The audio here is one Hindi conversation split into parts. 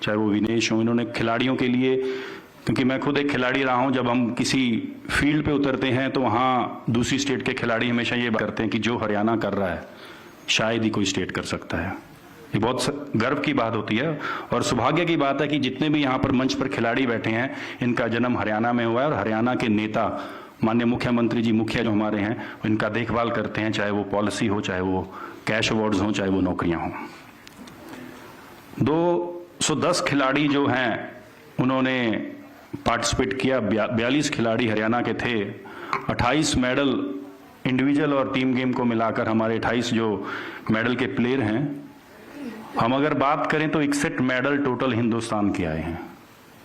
चाहे वो विनेश हो, इन्होंने खिलाड़ियों के लिए, क्योंकि मैं खुद एक खिलाड़ी रहा हूं, जब हम किसी फील्ड पे उतरते हैं तो वहां दूसरी स्टेट के खिलाड़ी हमेशा ये बात करते हैं कि जो हरियाणा कर रहा है शायद ही कोई स्टेट कर सकता है। ये बहुत गर्व की बात होती है और सौभाग्य की बात है कि जितने भी यहाँ पर मंच पर खिलाड़ी बैठे हैं इनका जन्म हरियाणा में हुआ है और हरियाणा के नेता माननीय मुख्यमंत्री जी, मुखिया जो हमारे हैं, इनका देखभाल करते हैं, चाहे वो पॉलिसी हो, चाहे वो कैश अवार्ड्स हो, चाहे वो नौकरियां हों। 210 खिलाड़ी जो हैं उन्होंने पार्टिसिपेट किया, 42 खिलाड़ी हरियाणा के थे, 28 मेडल इंडिविजुअल और टीम गेम को मिलाकर हमारे 28 जो मेडल के प्लेयर हैं। हम अगर बात करें तो 61 मेडल टोटल हिंदुस्तान के आए हैं,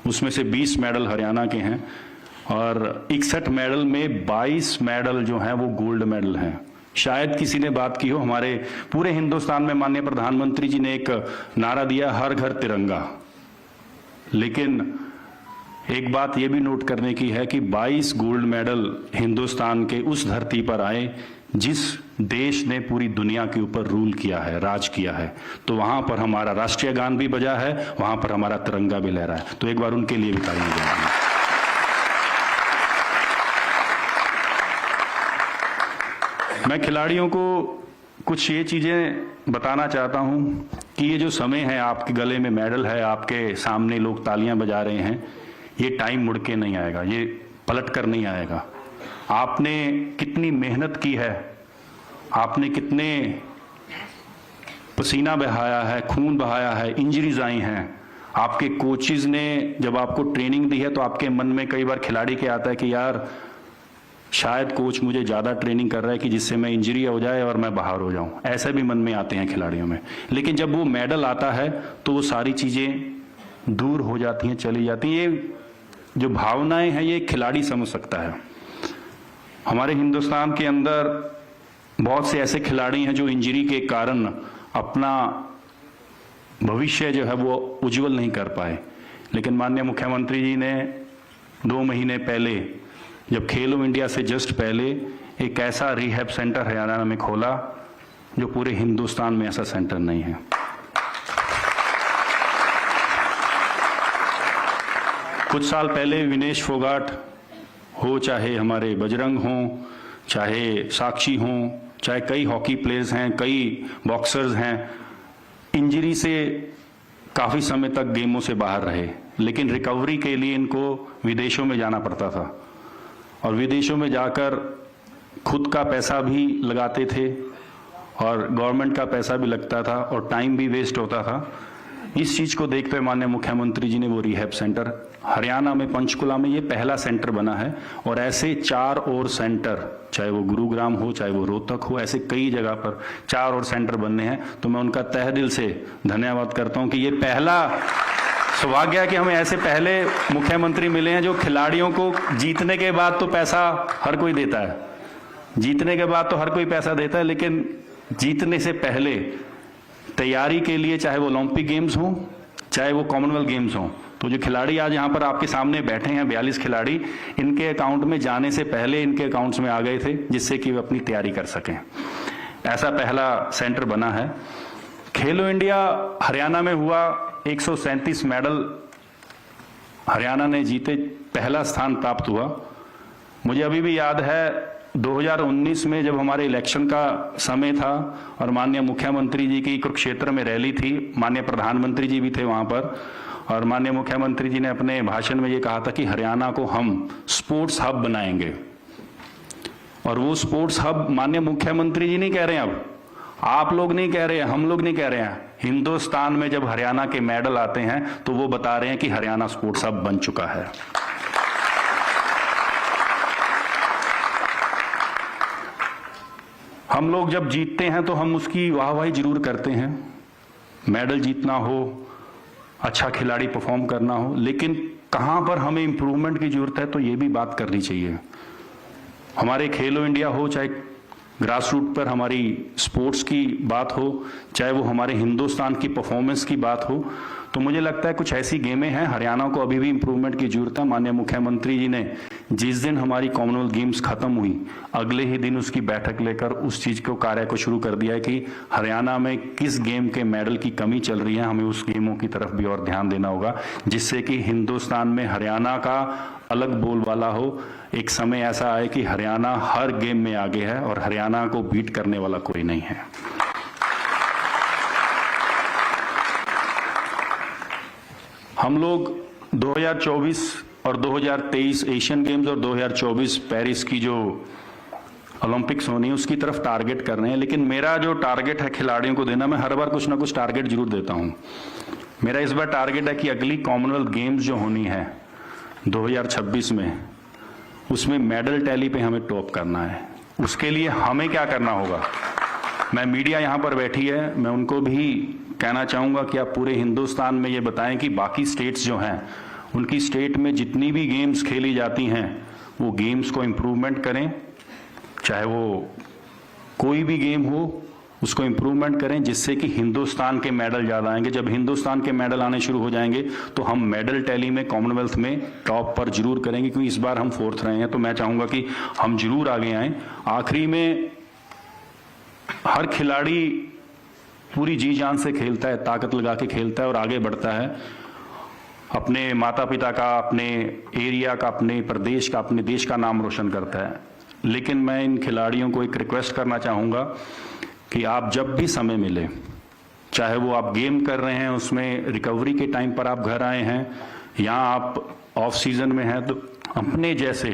उसमें से 20 मेडल हरियाणा के हैं और 61 मेडल में 22 मेडल जो हैं वो गोल्ड मेडल हैं। शायद किसी ने बात की हो, हमारे पूरे हिंदुस्तान में माननीय प्रधानमंत्री जी ने एक नारा दिया, हर घर तिरंगा। लेकिन एक बात यह भी नोट करने की है कि 22 गोल्ड मेडल हिंदुस्तान के उस धरती पर आए जिस देश ने पूरी दुनिया के ऊपर रूल किया है, राज किया है। तो वहां पर हमारा राष्ट्रीय गान भी बजा है, वहां पर हमारा तिरंगा भी लहरा है। तो एक बार उनके लिए भी तालियां बजाएंगे। मैं खिलाड़ियों को कुछ ये चीजें बताना चाहता हूं कि ये जो समय है, आपके गले में मेडल है, आपके सामने लोग तालियां बजा रहे हैं, ये टाइम मुड़ के नहीं आएगा, ये पलट कर नहीं आएगा। आपने कितनी मेहनत की है, आपने कितने पसीना बहाया है, खून बहाया है, इंजरीज आई हैं, आपके कोचेज ने जब आपको ट्रेनिंग दी है तो आपके मन में कई बार खिलाड़ी के आता है कि यार शायद कोच मुझे ज्यादा ट्रेनिंग कर रहा है कि जिससे मैं इंजरी हो जाए और मैं बाहर हो जाऊं, ऐसे भी मन में आते हैं खिलाड़ियों में। लेकिन जब वो मेडल आता है तो वो सारी चीजें दूर हो जाती हैं, चली जाती हैं। ये जो भावनाएं हैं ये खिलाड़ी समझ सकता है। हमारे हिंदुस्तान के अंदर बहुत से ऐसे खिलाड़ी हैं जो इंजरी के कारण अपना भविष्य जो है वो उज्जवल नहीं कर पाए। लेकिन माननीय मुख्यमंत्री जी ने 2 महीने पहले, जब खेलो इंडिया से जस्ट पहले, एक ऐसा रिहैब सेंटर हरियाणा में खोला जो पूरे हिंदुस्तान में ऐसा सेंटर नहीं है। कुछ साल पहले विनेश फोगाट हो, चाहे हमारे बजरंग हों, चाहे साक्षी हों, चाहे कई हॉकी प्लेयर्स हैं, कई बॉक्सर्स हैं, इंजरी से काफी समय तक गेमों से बाहर रहे। लेकिन रिकवरी के लिए इनको विदेशों में जाना पड़ता था और विदेशों में जाकर खुद का पैसा भी लगाते थे और गवर्नमेंट का पैसा भी लगता था और टाइम भी वेस्ट होता था। इस चीज को देखते हुए माननीय मुख्यमंत्री जी ने वो रिहैब सेंटर हरियाणा में, पंचकुला में ये पहला सेंटर बना है और ऐसे 4 और सेंटर, चाहे वो गुरुग्राम हो, चाहे वो रोहतक हो, ऐसे कई जगह पर 4 और सेंटर बनने हैं। तो मैं उनका तहे दिल से धन्यवाद करता हूं कि ये पहला सौभाग्य है कि हमें ऐसे पहले मुख्यमंत्री मिले हैं जो खिलाड़ियों को जीतने के बाद तो पैसा हर कोई देता है, जीतने के बाद तो हर कोई पैसा देता है, लेकिन जीतने से पहले तैयारी के लिए, चाहे वो ओलंपिक गेम्स हो, चाहे वो कॉमनवेल्थ गेम्स हो, तो जो खिलाड़ी आज यहाँ पर आपके सामने बैठे हैं 42 खिलाड़ी, इनके अकाउंट में जाने से पहले इनके अकाउंट्स में आ गए थे जिससे कि वे अपनी तैयारी कर सकें। ऐसा पहला सेंटर बना है। खेलो इंडिया हरियाणा में हुआ, 137 मेडल हरियाणा ने जीते, पहला स्थान प्राप्त हुआ। मुझे अभी भी याद है 2019 में जब हमारे इलेक्शन का समय था और माननीय मुख्यमंत्री जी की कुरुक्षेत्र में रैली थी, माननीय प्रधानमंत्री जी भी थे वहां पर और माननीय मुख्यमंत्री जी ने अपने भाषण में ये कहा था कि हरियाणा को हम स्पोर्ट्स हब बनाएंगे। और वो स्पोर्ट्स हब माननीय मुख्यमंत्री जी नहीं कह रहे हैं, अब आप लोग नहीं कह रहे हैं, हम लोग नहीं कह रहे हैं। हिंदुस्तान में जब हरियाणा के मेडल आते हैं तो वो बता रहे हैं कि हरियाणा स्पोर्ट्स हब बन चुका है। हम लोग जब जीतते हैं तो हम उसकी वाहवाही जरूर करते हैं, मेडल जीतना हो, अच्छा खिलाड़ी परफॉर्म करना हो, लेकिन कहां पर हमें इंप्रूवमेंट की जरूरत है तो ये भी बात करनी चाहिए। हमारे खेलो इंडिया हो, चाहे ग्रास रूट पर हमारी स्पोर्ट्स की बात हो, चाहे वो हमारे हिंदुस्तान की परफॉर्मेंस की बात हो, तो मुझे लगता है कुछ ऐसी गेमें हैं हरियाणा को अभी भी इंप्रूवमेंट की जरूरत है। माननीय मुख्यमंत्री जी ने जिस दिन हमारी कॉमनवेल्थ गेम्स खत्म हुई, अगले ही दिन उसकी बैठक लेकर उस चीज को कार्य को शुरू कर दिया है कि हरियाणा में किस गेम के मेडल की कमी चल रही है, हमें उस गेमों की तरफ भी और ध्यान देना होगा, जिससे कि हिंदुस्तान में हरियाणा का अलग बोलबाला हो। एक समय ऐसा आए कि हरियाणा हर गेम में आगे है और हरियाणा को बीट करने वाला कोई नहीं है। हम लोग 2024 और 2023 एशियन गेम्स और 2024 पेरिस की जो ओलंपिक्स होनी है उसकी तरफ टारगेट कर रहे हैं, लेकिन मेरा जो टारगेट है खिलाड़ियों को देना, मैं हर बार कुछ ना कुछ टारगेट जरूर देता हूं। मेरा इस बार टारगेट है कि अगली कॉमनवेल्थ गेम्स जो होनी है 2026 में, उसमें मेडल टैली पे हमें टॉप करना है। उसके लिए हमें क्या करना होगा, मैं मीडिया यहां पर बैठी है, मैं उनको भी कहना चाहूंगा कि आप पूरे हिंदुस्तान में ये बताएं कि बाकी स्टेट्स जो हैं उनकी स्टेट में जितनी भी गेम्स खेली जाती हैं वो गेम्स को इम्प्रूवमेंट करें, चाहे वो कोई भी गेम हो उसको इम्प्रूवमेंट करें, जिससे कि हिंदुस्तान के मेडल ज़्यादा आएंगे। जब हिंदुस्तान के मेडल आने शुरू हो जाएंगे तो हम मेडल टैली में कॉमनवेल्थ में टॉप पर जरूर करेंगे, क्योंकि इस बार हम 4th रहे हैं, तो मैं चाहूंगा कि हम जरूर आगे आएं। आखिरी में हर खिलाड़ी पूरी जी जान से खेलता है, ताकत लगा के खेलता है और आगे बढ़ता है, अपने माता पिता का, अपने एरिया का, अपने प्रदेश का, अपने देश का नाम रोशन करता है। लेकिन मैं इन खिलाड़ियों को एक रिक्वेस्ट करना चाहूंगा कि आप जब भी समय मिले, चाहे वो आप गेम कर रहे हैं उसमें रिकवरी के टाइम पर आप घर आए हैं या आप ऑफ सीजन में हैं, तो अपने जैसे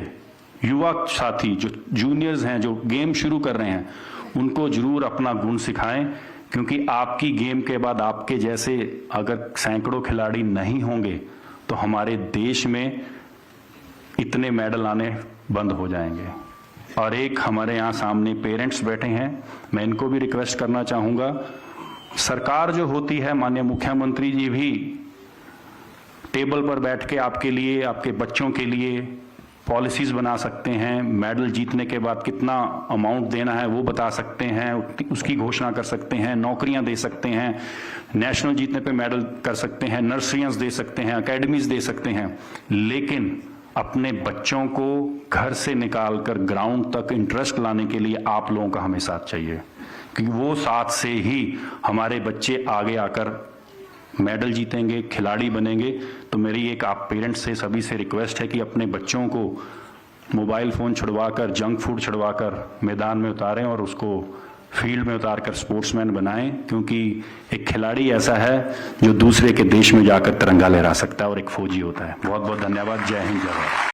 युवा साथी जो जूनियर्स हैं जो गेम शुरू कर रहे हैं उनको जरूर अपना गुण सिखाएं, क्योंकि आपकी गेम के बाद आपके जैसे अगर सैकड़ों खिलाड़ी नहीं होंगे तो हमारे देश में इतने मेडल आने बंद हो जाएंगे। और एक हमारे यहाँ सामने पेरेंट्स बैठे हैं, मैं इनको भी रिक्वेस्ट करना चाहूंगा, सरकार जो होती है, माननीय मुख्यमंत्री जी भी टेबल पर बैठ के आपके लिए, आपके बच्चों के लिए पॉलिसीज बना सकते हैं, मेडल जीतने के बाद कितना अमाउंट देना है वो बता सकते हैं, उसकी घोषणा कर सकते हैं, नौकरियां दे सकते हैं, नेशनल जीतने पे मेडल कर सकते हैं, नर्सरियां दे सकते हैं, एकेडमीज दे सकते हैं, लेकिन अपने बच्चों को घर से निकालकर ग्राउंड तक इंटरेस्ट लाने के लिए आप लोगों का हमें साथ चाहिए, क्योंकि वो साथ से ही हमारे बच्चे आगे आकर मेडल जीतेंगे, खिलाड़ी बनेंगे। तो मेरी एक आप पेरेंट्स से, सभी से रिक्वेस्ट है कि अपने बच्चों को मोबाइल फ़ोन छुड़वाकर, जंक फूड छुड़वाकर मैदान में उतारें और उसको फील्ड में उतारकर स्पोर्ट्समैन बनाएं, क्योंकि एक खिलाड़ी ऐसा है जो दूसरे के देश में जाकर तिरंगा लहरा सकता है और एक फौजी होता है। बहुत बहुत धन्यवाद। जय हिंद, जय भारत।